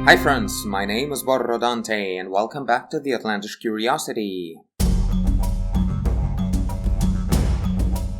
Hi friends, my name is Dante, and welcome back to the Outlandish Curiosity.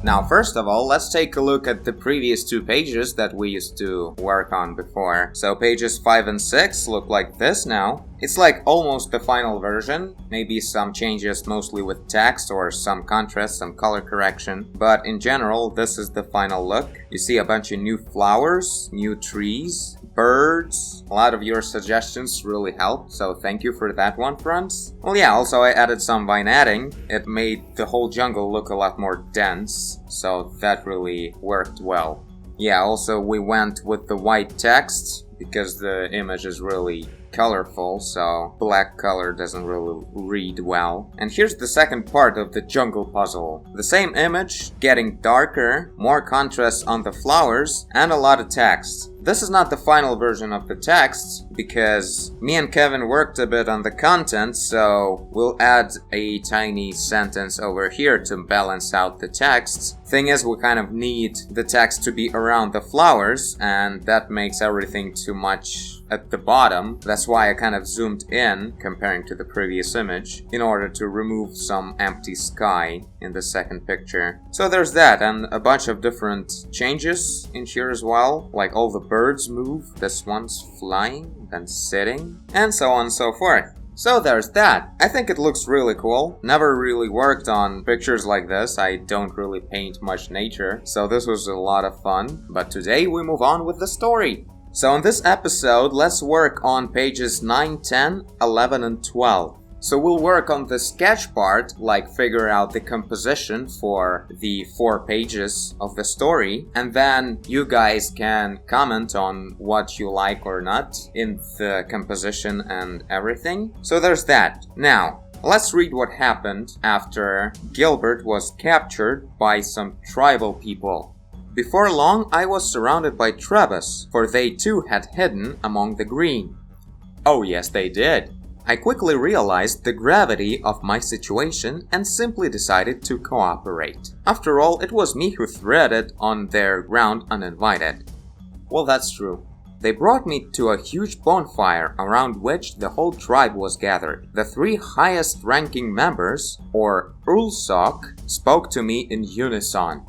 Now first of all, let's take a look at the previous two pages that we used to work on before. So pages 5 and 6 look like this now. It's like almost the final version, maybe some changes mostly with text or some contrast, some color correction, but in general this is the final look. You see a bunch of new flowers, new trees, birds. A lot of your suggestions really helped, so thank you for that one, friends. Well yeah, also I added some vignetting. It made the whole jungle look a lot more dense, so that really worked well. Yeah, also we went with the white text because the image is really colorful, so black color doesn't really read well. And here's the second part of the jungle puzzle. The same image, getting darker, more contrast on the flowers, and a lot of text. This is not the final version of the text, because me and Kevin worked a bit on the content, so we'll add a tiny sentence over here to balance out the text. Thing is, we kind of need the text to be around the flowers, and that makes everything too much at the bottom. That's why I kind of zoomed in, comparing to the previous image, in order to remove some empty sky in the second picture. So there's that, and a bunch of different changes in here as well, like all the birds move, this one's flying, then sitting, and so on and so forth. So there's that. I think it looks really cool. Never really worked on pictures like this. I don't really paint much nature, so this was a lot of fun. But today we move on with the story. So in this episode, let's work on pages 9, 10, 11, and 12. So we'll work on the sketch part, like figure out the composition for the 4 pages of the story, and then you guys can comment on what you like or not in the composition and everything. So there's that. Now, let's read what happened after Gilbert was captured by some tribal people. Before long, I was surrounded by Trebus, for they too had hidden among the green. Oh yes, they did. I quickly realized the gravity of my situation and simply decided to cooperate. After all, it was me who threaded on their ground uninvited. Well, that's true. They brought me to a huge bonfire around which the whole tribe was gathered. The 3 highest-ranking members, or Ulsok, spoke to me in unison.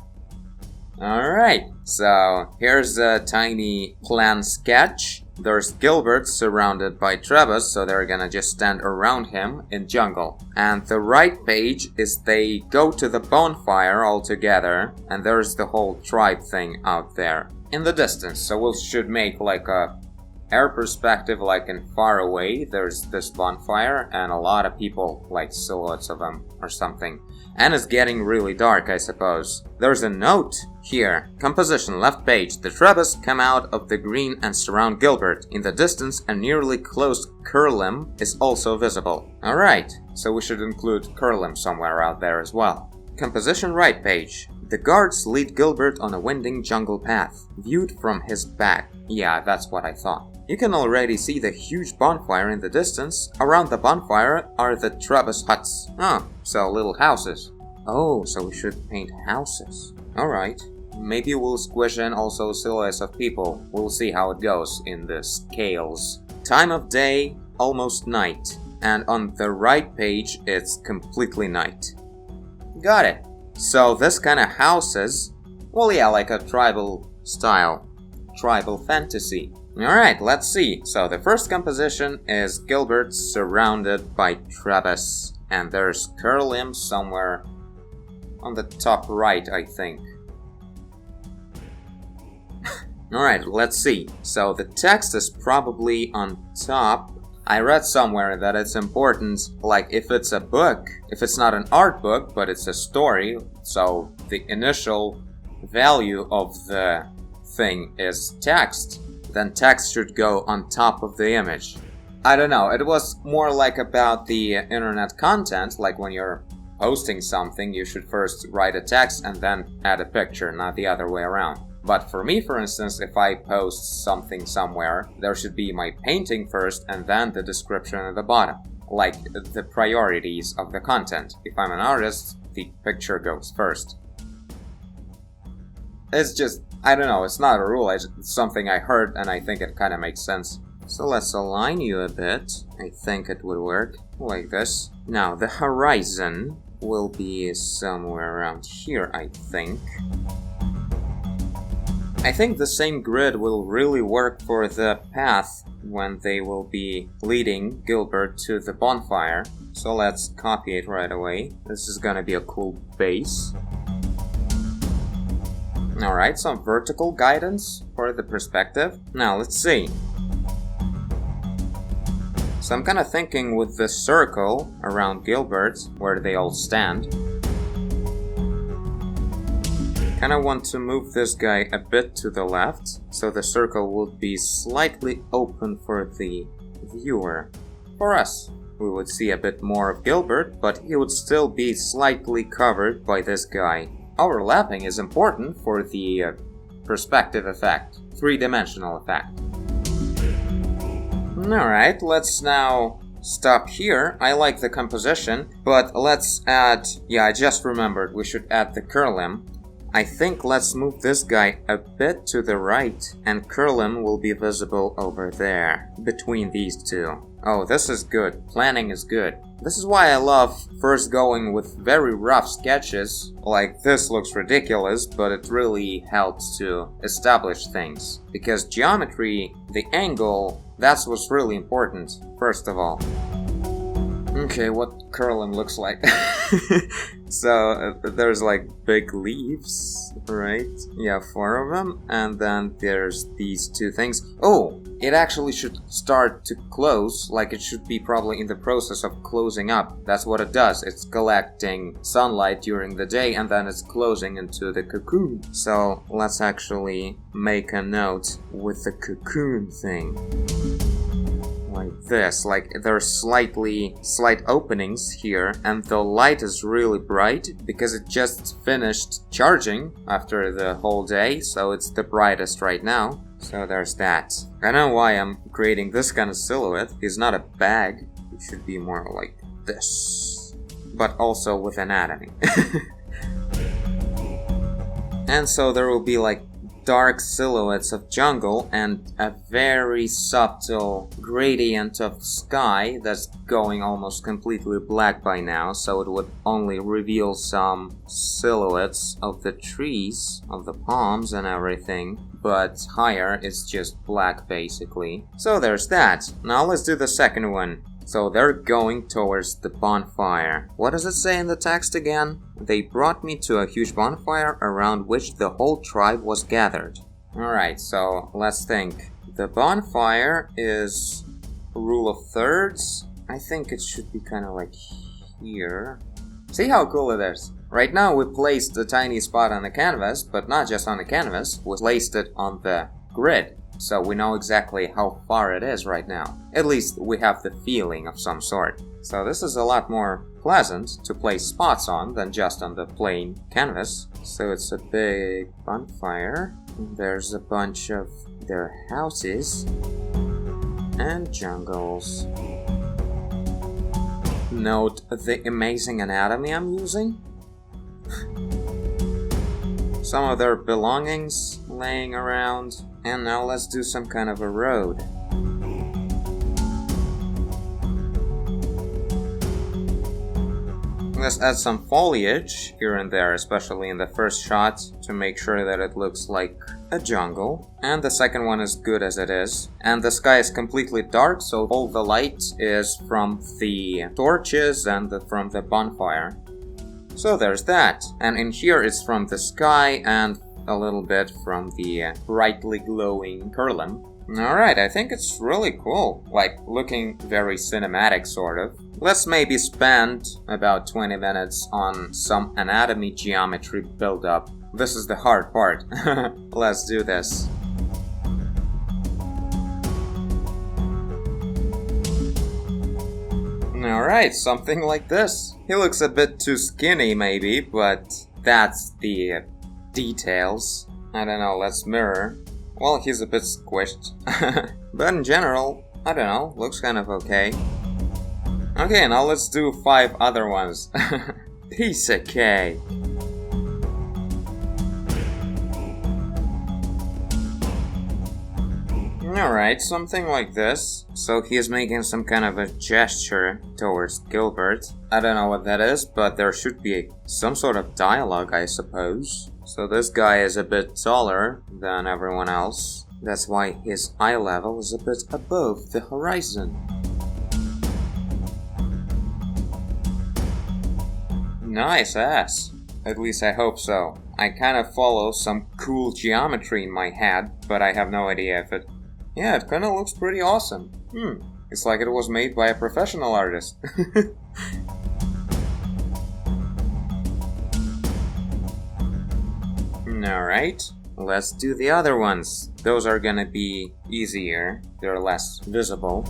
Alright, so here's a tiny plan sketch. There's Gilbert surrounded by Trebus, so they're gonna just stand around him in jungle. And the right page is they go to the bonfire all together, and there's the whole tribe thing out there in the distance. So we should make like a air perspective, like in far away. There's this bonfire and a lot of people, like silhouettes of them or something. And it's getting really dark, I suppose. There's a note here. Composition, left page. The Trebus come out of the green and surround Gilbert. In the distance, a nearly closed Curlim is also visible. Alright, so we should include Curlim somewhere out there as well. Composition, right page. The guards lead Gilbert on a winding jungle path, viewed from his back. Yeah, that's what I thought. You can already see the huge bonfire in the distance. Around the bonfire are the Trebus huts. Oh, so little houses. Oh, so we should paint houses. Alright. Maybe we'll squish in also silhouettes of people. We'll see how it goes in the scales. Time of day, almost night. And on the right page, it's completely night. Got it. So this kind of houses, well yeah, like a tribal style. Tribal fantasy. Alright, let's see. So the first composition is Gilbert surrounded by Trebus. And there's Curlim somewhere on the top right, I think. Alright, let's see. So the text is probably on top. I read somewhere that it's important, like if it's a book, if it's not an art book, but it's a story, so the initial value of the thing is text, then text should go on top of the image. I don't know, it was more like about the internet content, like when you're posting something, you should first write a text and then add a picture, not the other way around. But for me, for instance, if I post something somewhere, there should be my painting first and then the description at the bottom, like the priorities of the content. If I'm an artist, the picture goes first. It's just, I don't know, it's not a rule, it's something I heard and I think it kind of makes sense. So let's align you a bit. I think it would work like this. Now the horizon will be somewhere around here, I think. I think the same grid will really work for the path when they will be leading Gilbert to the bonfire. So let's copy it right away. This is gonna be a cool base. Alright, some vertical guidance for the perspective. Now let's see. So I'm kinda thinking with the circle around Gilbert, where they all stand. Kinda want to move this guy a bit to the left, so the circle would be slightly open for the viewer. For us, we would see a bit more of Gilbert, but he would still be slightly covered by this guy. Overlapping is important for the perspective effect, three-dimensional effect. Alright, let's now stop here. I like the composition, but let's add... Yeah, I just remembered we should add the curlim. I think let's move this guy a bit to the right, and curlim will be visible over there, between these two. Oh, this is good. Planning is good. This is why I love first going with very rough sketches. Like, this looks ridiculous, but it really helps to establish things. Because geometry, the angle, that's what's really important, first of all. Okay, what curlim looks like. So, there's like big leaves, right? Yeah, 4 of them. And then there's these 2 things. Oh, it actually should start to close, like it should be probably in the process of closing up. That's what it does. It's collecting sunlight during the day and then it's closing into the cocoon. So, let's actually make a note with the cocoon thing. Like this, like there's slight openings here, and the light is really bright because it just finished charging after the whole day, so it's the brightest right now. So there's that. I don't know why I'm creating this kind of silhouette. It's not a bag. It should be more like this, but also with anatomy. And so there will be like dark silhouettes of jungle and a very subtle gradient of sky that's going almost completely black by now, so it would only reveal some silhouettes of the trees, of the palms and everything, but higher it's just black basically. So there's that. Now let's do the second one. So they're going towards the bonfire. What does it say in the text again? They brought me to a huge bonfire around which the whole tribe was gathered. Alright, so let's think. The bonfire is rule of thirds. I think it should be kind of like here. See how cool it is? Right now we placed a tiny spot on the canvas, but not just on the canvas, we placed it on the grid. So we know exactly how far it is right now. At least we have the feeling of some sort. So this is a lot more pleasant to place spots on than just on the plain canvas. So it's a big bonfire. There's a bunch of their houses and jungles. Note the amazing anatomy I'm using. Some of their belongings laying around. And now let's do some kind of a road. Let's add some foliage here and there, especially in the first shot, to make sure that it looks like a jungle. And the second one is good as it is. And the sky is completely dark, so all the light is from the torches and from the bonfire. So there's that. And in here it's from the sky and a little bit from the brightly glowing curlim. Alright, I think it's really cool. Like, looking very cinematic, sort of. Let's maybe spend about 20 minutes on some anatomy geometry build-up. This is the hard part. Let's do this. Alright, something like this. He looks a bit too skinny, maybe, but that's the details. I don't know, let's mirror. Well, he's a bit squished. But in general, I don't know, looks kind of okay. Okay, now let's do 5 other ones. Piece of cake. Alright, something like this. So he is making some kind of a gesture towards Gilbert. I don't know what that is, but there should be some sort of dialogue, I suppose. So this guy is a bit taller than everyone else. That's why his eye level is a bit above the horizon. Nice ass. At least I hope so. I kind of follow some cool geometry in my head, but I have no idea if it... Yeah, it kind of looks pretty awesome. It's like it was made by a professional artist. Alright, let's do the other ones. Those are gonna be easier. They're less visible.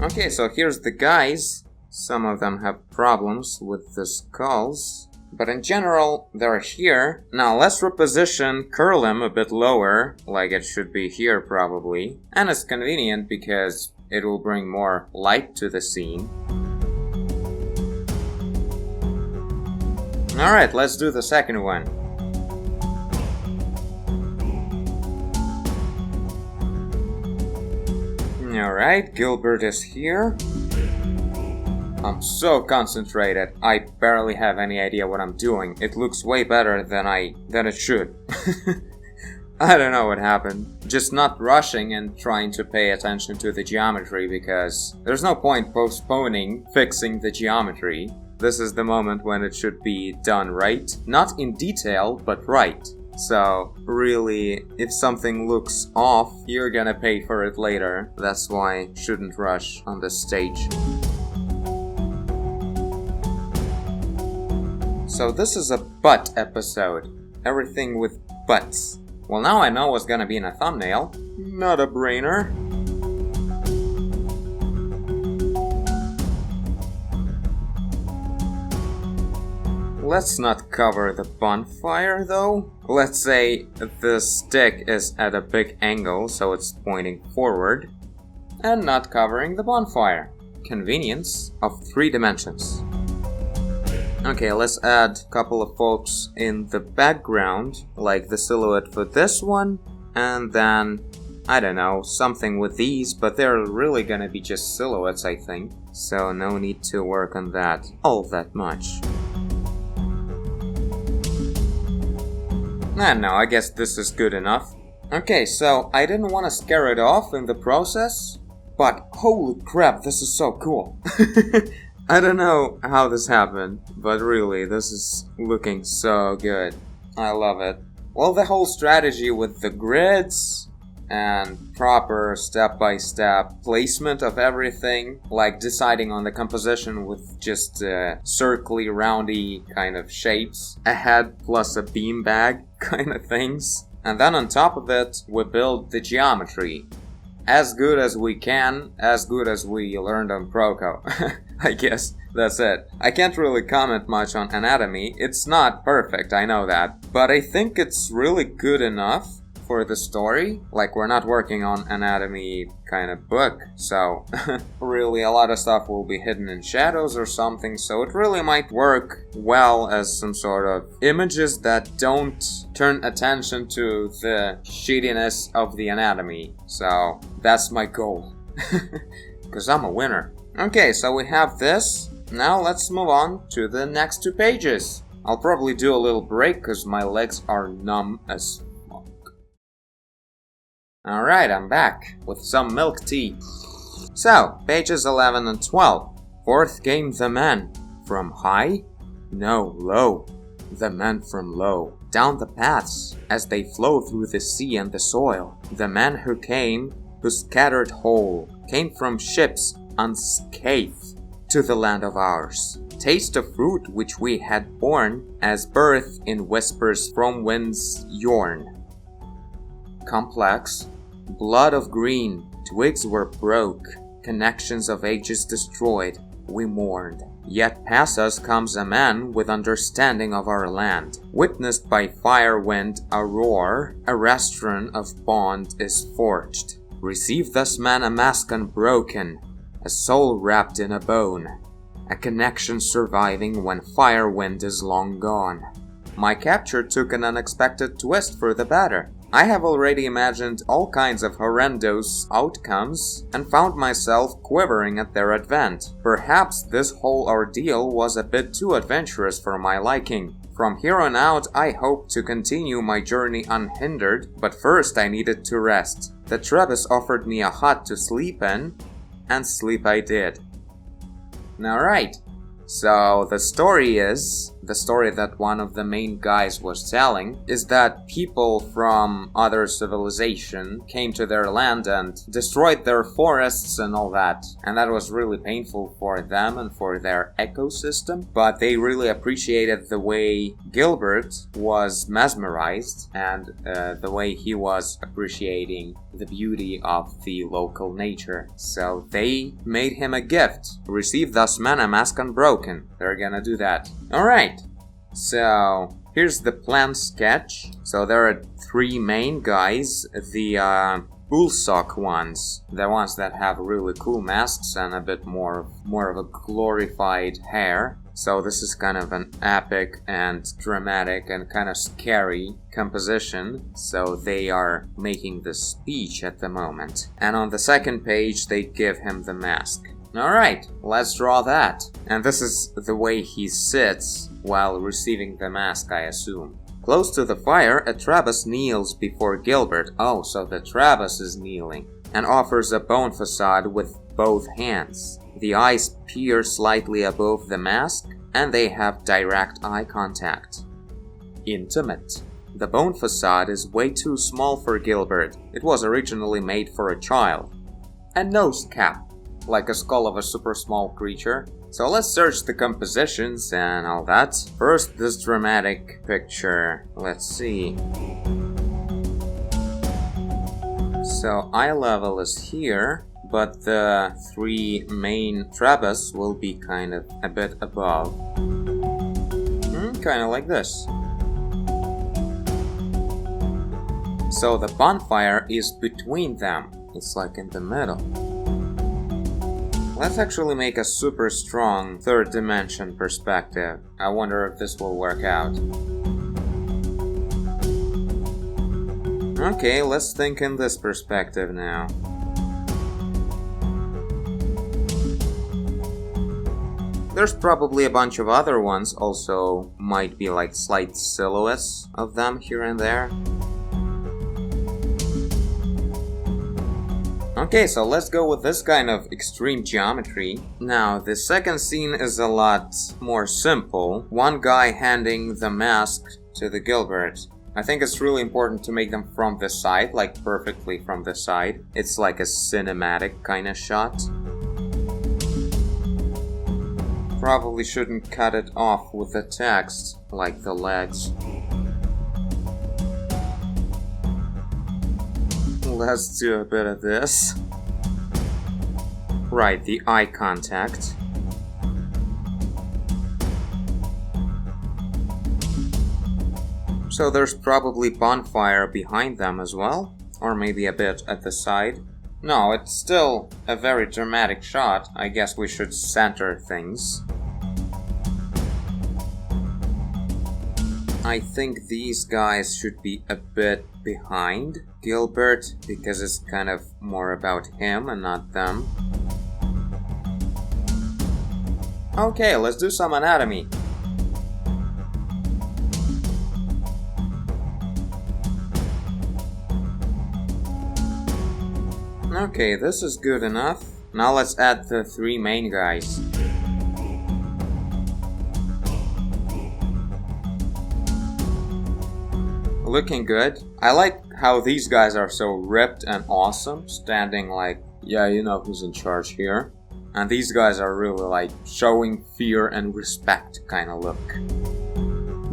Okay, so here's the guys. Some of them have problems with the skulls, but in general, they're here. Now let's reposition Curlim a bit lower, like it should be here probably. And it's convenient because it will bring more light to the scene. Alright, let's do the second one. Alright, Gilbert is here. I'm so concentrated, I barely have any idea what I'm doing. It looks way better than it should. I don't know what happened. Just not rushing and trying to pay attention to the geometry because there's no point postponing fixing the geometry. This is the moment when it should be done right. Not in detail, but right. So, really, if something looks off, you're gonna pay for it later. That's why shouldn't rush on this stage. So this is a butt episode. Everything with butts. Well, now I know what's gonna be in a thumbnail. Not a brainer. Let's not cover the bonfire, though. Let's say the stick is at a big angle, so it's pointing forward. And not covering the bonfire. Convenience of 3 dimensions. Okay, let's add a couple of folks in the background, like the silhouette for this one, and then, I don't know, something with these, but they're really gonna be just silhouettes, I think. So no need to work on that all that much. No, I guess this is good enough. Okay, so I didn't want to scare it off in the process, but holy crap, this is so cool. I don't know how this happened, but really, this is looking so good. I love it. Well, the whole strategy with the grids and proper step-by-step placement of everything, like deciding on the composition with just circly, roundy kind of shapes, a head plus a beanbag kind of things. And then on top of it, we build the geometry. As good as we can, as good as we learned on Proco. I guess that's it. I can't really comment much on anatomy. It's not perfect, I know that. But I think it's really good enough for the story. Like, we're not working on anatomy kind of book, so really a lot of stuff will be hidden in shadows or something, so it really might work well as some sort of images that don't turn attention to the shittiness of the anatomy. So that's my goal. Because I'm a winner. Okay, so we have this. Now let's move on to the next 2 pages. I'll probably do a little break because my legs are numb as Alright, I'm back with some milk tea. So, pages 11 and 12. Fourth came the men. From high? No, low. The men from low. Down the paths, as they flow through the sea and the soil. The men who came, who scattered whole, came from ships unscathed to the land of ours. Taste of fruit which we had borne, as birth in whispers from winds yorn. Complex. Blood of green, twigs were broke, connections of ages destroyed, we mourned. Yet past us comes a man with understanding of our land. Witnessed by fire wind a roar, a restaurant of bond is forged. Receive thus man a mask unbroken, a soul wrapped in a bone, a connection surviving when fire wind is long gone. My capture took an unexpected twist for the better. I have already imagined all kinds of horrendous outcomes and found myself quivering at their advent. Perhaps this whole ordeal was a bit too adventurous for my liking. From here on out, I hope to continue my journey unhindered, but first I needed to rest. The Trebus offered me a hut to sleep in, and sleep I did. Alright, so the story that one of the main guys was telling, is that people from other civilization came to their land and destroyed their forests and all that. And that was really painful for them and for their ecosystem. But they really appreciated the way Gilbert was mesmerized and the way he was appreciating the beauty of the local nature. So they made him a gift. Receive thus men a mask unbroken. They're gonna do that. Alright. So, here's the plan sketch. So there are three main guys, the bullsock ones, the ones that have really cool masks and a bit more of a glorified hair. So this is kind of an epic and dramatic and kind of scary composition. So they are making the speech at the moment. And on the second page, they give him the mask. Alright, let's draw that. And this is the way he sits while receiving the mask, I assume. Close to the fire, a Trebus kneels before Gilbert. Oh, so the Trebus is kneeling. And offers a bone facade with both hands. The eyes peer slightly above the mask, and they have direct eye contact. Intimate. The bone facade is way too small for Gilbert. It was originally made for a child. A nose cap. Like a skull of a super small creature. So let's search the compositions and all that. First, this dramatic picture. Let's see. So eye level is here, but the three main Trebus will be kind of a bit above. Kind of like this. So the bonfire is between them. It's like in the middle. Let's actually make a super strong third dimension perspective. I wonder if this will work out. Okay, let's think in this perspective now. There's probably a bunch of other ones also, might be like slight silhouettes of them here and there. Okay, so let's go with this kind of extreme geometry. Now, the second scene is a lot more simple. One guy handing the mask to the Gilbert. I think it's really important to make them from the side, like perfectly from the side. It's like a cinematic kind of shot. Probably shouldn't cut it off with the text, like the legs. Let's do a bit of this. Right, the eye contact. So there's probably bonfire behind them as well, or maybe a bit at the side. No, it's still a very dramatic shot. I guess we should center things. I think these guys should be a bit behind Gilbert, because it's kind of more about him and not them. Okay, let's do some anatomy. Okay, this is good enough. Now let's add the three main guys. Looking good. I like how these guys are so ripped and awesome, standing like, yeah, you know who's in charge here. And these guys are really like showing fear and respect kind of look.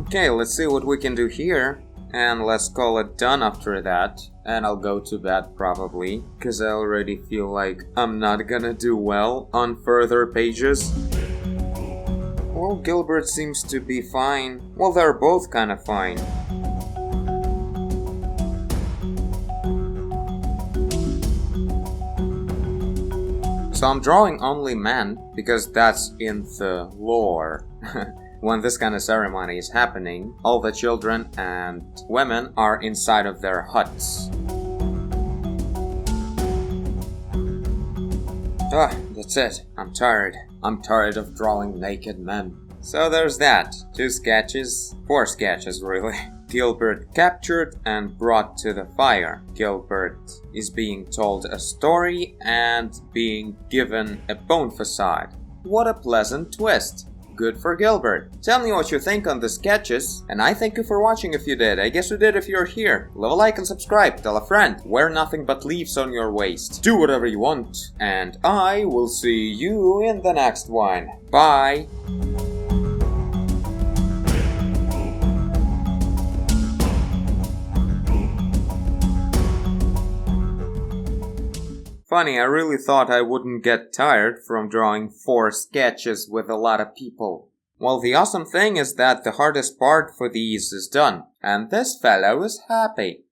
Okay, let's see what we can do here. And let's call it done after that. And I'll go to bed probably, because I already feel like I'm not gonna do well on further pages. Well, Gilbert seems to be fine. Well, they're both kind of fine. So I'm drawing only men, because that's in the lore. when this kind of ceremony is happening, all the children and women are inside of their huts. That's it. I'm tired. I'm tired of drawing naked men. So there's that. 2 sketches. 4 sketches, really. Gilbert captured and brought to the fire. Gilbert is being told a story and being given a bone facade. What a pleasant twist. Good for Gilbert. Tell me what you think on the sketches, and I thank you for watching if you did. I guess you did if you're here. Leave a like and subscribe. Tell a friend. Wear nothing but leaves on your waist. Do whatever you want. And I will see you in the next one. Bye. Funny, I really thought I wouldn't get tired from drawing 4 sketches with a lot of people. Well, the awesome thing is that the hardest part for these is done, and this fellow is happy.